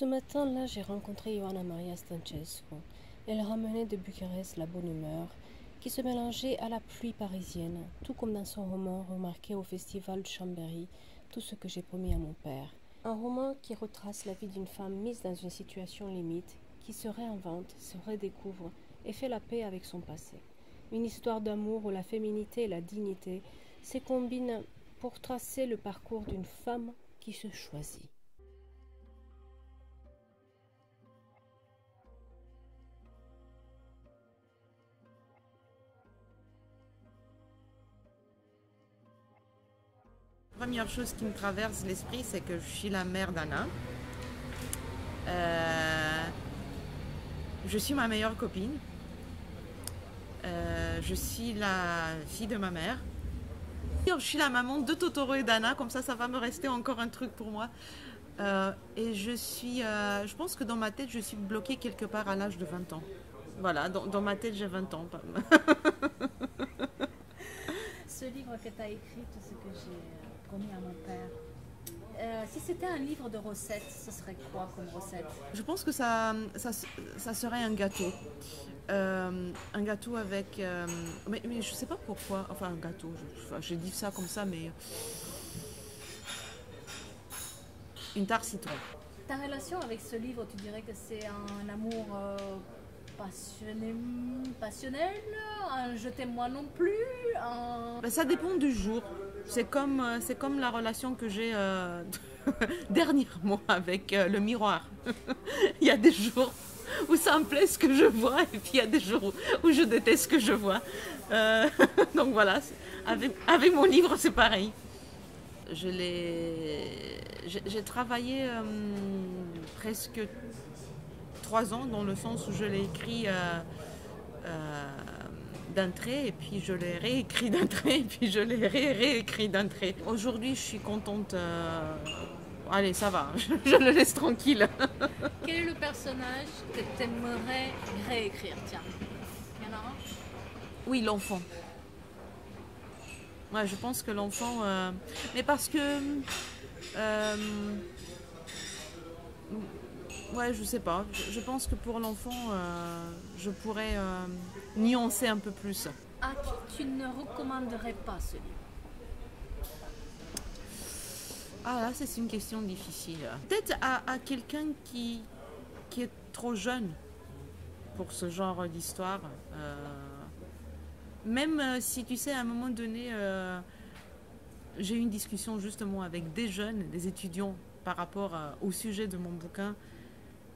Ce matin-là, j'ai rencontré Ioana Maria Stancescu. Elle ramenait de Bucarest la bonne humeur, qui se mélangeait à la pluie parisienne, tout comme dans son roman remarqué au festival de Chambéry, Tout ce que j'ai promis à mon père. Un roman qui retrace la vie d'une femme mise dans une situation limite, qui se réinvente, se redécouvre et fait la paix avec son passé. Une histoire d'amour où la féminité et la dignité se combinent pour tracer le parcours d'une femme qui se choisit. La première chose qui me traverse l'esprit, c'est que je suis la mère d'Anna. Je suis ma meilleure copine. Je suis la fille de ma mère. Je suis la maman de Totoro et d'Anna, comme ça va me rester encore un truc pour moi. Et je pense que dans ma tête, je suis bloquée quelque part à l'âge de 20 ans. Voilà, dans ma tête, j'ai 20 ans. Ce livre que tu as écrit, Tout ce que j'ai promis à mon père, si c'était un livre de recettes, ce serait quoi comme recette? Je pense que ça serait un gâteau. Un gâteau avec... mais je sais pas pourquoi. Enfin, un gâteau. Je dis ça comme ça, mais... Une tarte citron. Ta relation avec ce livre, tu dirais que c'est un amour passionnel, un je t'aime moi non plus, Ben, ça dépend du jour. C'est comme la relation que j'ai dernièrement avec le miroir. Il y a des jours où ça me plaît ce que je vois et puis il y a des jours où je déteste ce que je vois. Donc voilà, avec mon livre c'est pareil. J'ai travaillé presque 3 ans dans le sens où je l'ai écrit d'un trait et puis je l'ai réécrit d'un trait et puis je l'ai réécrit d'un trait. Aujourd'hui je suis contente. Allez, ça va, je le laisse tranquille. Quel est le personnage que tu aimerais réécrire? Tiens, il y en a un? Oui, l'enfant. Ouais, je pense que l'enfant... Mais parce que... ouais, je sais pas. Je pense que pour l'enfant, je pourrais nuancer un peu plus. À qui tu ne recommanderais pas ce livre? Ah là, c'est une question difficile. Peut-être à quelqu'un qui est trop jeune pour ce genre d'histoire. Même si, tu sais, à un moment donné, j'ai eu une discussion justement avec des jeunes, des étudiants, par rapport au sujet de mon bouquin.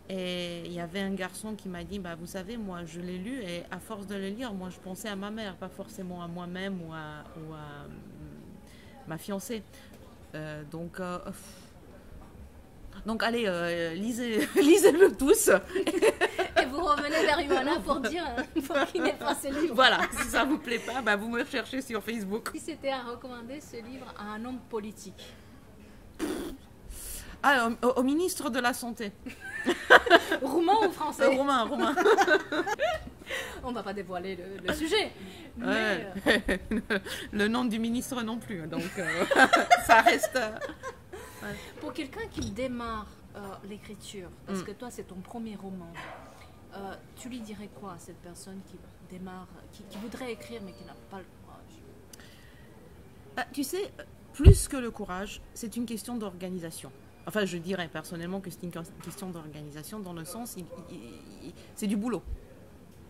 Et il y avait un garçon qui m'a dit, bah, vous savez, moi, je l'ai lu et à force de le lire, moi, je pensais à ma mère, pas forcément à moi-même ou à ma fiancée. Donc allez, lisez-le tous. Et vous revenez vers Ioana pour dire qu'il n'est pas ce livre. Voilà, si ça vous plaît pas, bah, vous me cherchez sur Facebook. Si c'était à recommander ce livre à un homme politique? Ah, au ministre de la Santé. Roumain ou français? Roumain. On va pas dévoiler le sujet. Mais le nom du ministre non plus, donc ça reste... ouais. Pour quelqu'un qui démarre l'écriture, parce que toi c'est ton premier roman, tu lui dirais quoi à cette personne qui démarre, qui voudrait écrire mais qui n'a pas le courage? Tu sais, plus que le courage, c'est une question d'organisation. Enfin, je dirais personnellement que c'est une question d'organisation dans le sens, c'est du boulot.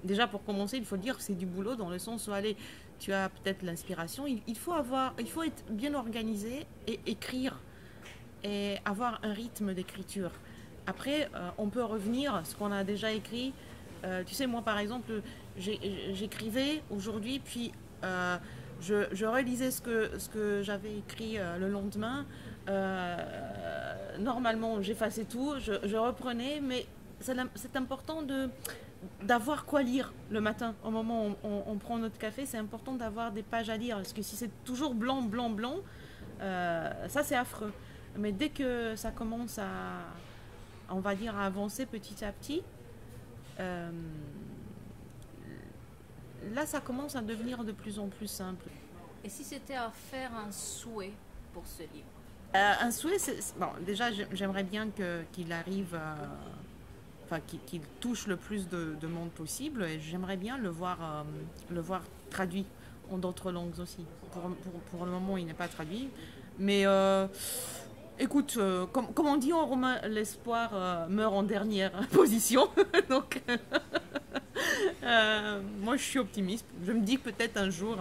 Déjà, pour commencer, il faut dire que c'est du boulot dans le sens où, allez, tu as peut-être l'inspiration. Il faut être bien organisé et écrire et avoir un rythme d'écriture. Après, on peut revenir à ce qu'on a déjà écrit. Tu sais, moi, par exemple, j'écrivais aujourd'hui, puis je relisais ce que j'avais écrit le lendemain. Normalement, j'effaçais tout, je reprenais, mais c'est important d'avoir quoi lire le matin. Au moment où on prend notre café, c'est important d'avoir des pages à lire, parce que si c'est toujours blanc, ça c'est affreux. Mais dès que ça commence on va dire, à avancer petit à petit, là ça commence à devenir de plus en plus simple. Et si c'était à faire un souhait pour ce livre? Un souhait, bon, déjà, j'aimerais bien qu'il arrive, enfin, qu'il touche le plus de monde possible, et j'aimerais bien le voir traduit en d'autres langues aussi. Pour le moment, il n'est pas traduit, mais écoute, comme on dit en romain, l'espoir meurt en dernière position, donc moi je suis optimiste. Je me dis que peut-être un jour,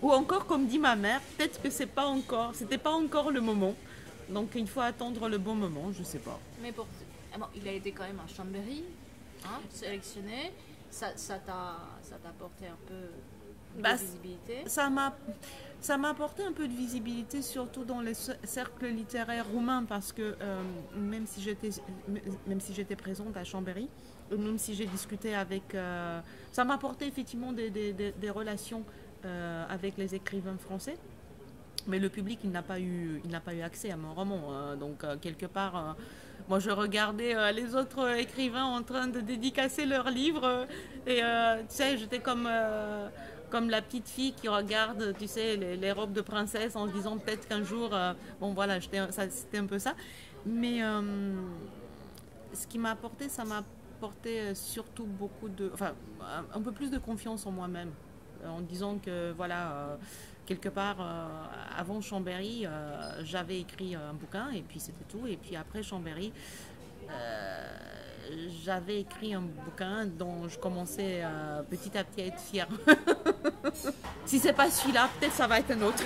ou encore comme dit ma mère, peut-être que c'était pas encore le moment. Donc il faut attendre le bon moment, je sais pas. Mais bon, il a été quand même à Chambéry, hein, sélectionné. Ça t'a apporté un peu de visibilité. Ça m'a apporté un peu de visibilité, surtout dans les cercles littéraires roumains, parce que même si j'étais présente à Chambéry, même si j'ai discuté avec... ça m'a apporté effectivement des relations avec les écrivains français. Mais le public, il n'a pas eu accès à mon roman. Donc, quelque part, moi, je regardais les autres écrivains en train de dédicacer leurs livres. Et tu sais, j'étais comme la petite fille qui regarde, tu sais, les robes de princesse en se disant peut-être qu'un jour... bon, voilà, c'était un peu ça. Mais ce qui m'a apporté, ça m'a apporté surtout beaucoup de... Enfin, un peu plus de confiance en moi-même. En disant que, voilà... quelque part, avant Chambéry, j'avais écrit un bouquin et puis c'était tout. Et puis après Chambéry, j'avais écrit un bouquin dont je commençais petit à petit à être fière. Si c'est pas celui-là, peut-être ça va être un autre.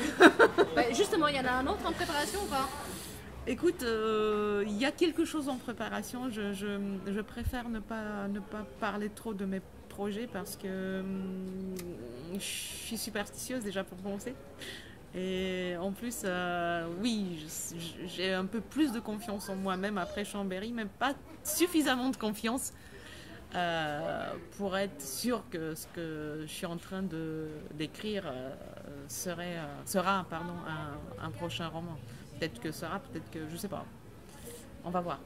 Justement, il y en a un autre en préparation ou pas? Écoute, il y a quelque chose en préparation. Je préfère ne pas parler trop de mes projets parce que je suis superstitieuse déjà pour commencer. Et en plus, oui, j'ai un peu plus de confiance en moi-même après Chambéry, mais pas suffisamment de confiance pour être sûre que ce que je suis en train d'écrire sera un prochain roman. Peut-être que je sais pas. On va voir.